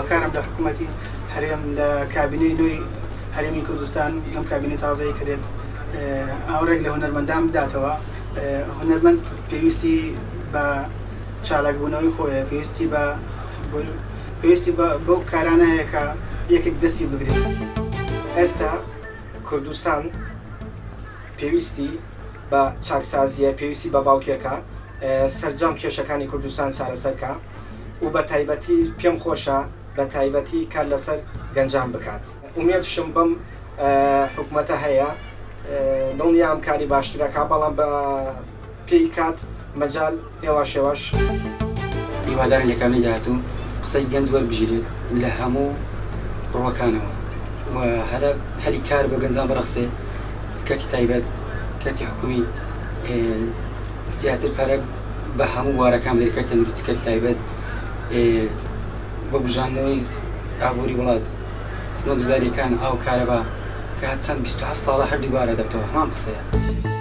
داواکارم لە حکوومەتی هەرێم لە کابینەی نوێی هەرێمی کوردستان لەم کابینەی تازەی کە دێت ئاورێک لە هونەرمەندان بداتەوە. هونەرمەند پێویستی بە چالاکبوونەوەی خۆیە، پێویستی بەو کارانە هەیە کە یەکێک دەستی بگرێت. ئێستا کوردستان پێویستی بە چاکسازیە، پێویستی بە باوکێکە سەرجەم کێشەکانی کوردستان چارەسەرکە و بە تایبەتی پێم خۆشە بە تایبەتی کار لەسەر گەنجان بکات. ئومێدشم بەم حکوومەتە هەیە دڵنیام کاری باشترەکە، بەڵام بە پێی کات مەجال ئێوەش هیوادارن لەکانەی داهاتوو قسەی گەنج وەربژێت لە هەموو ڕۆکانەوە و هەری کار بە گەنجان بەرەخسێ، کەتی تایبەت کەتی حکومی زیاتر پارە بە هەموو وارەکان دەکات، تەندروستی کەتی تایبەت بە بژاندنەوەی ئابووری وڵات، خزمەت گوزاریەکان ئاو کارەبا کە چەند 27 ساڵە هەردووبارە دەبتەوە. هەمان قسەیە.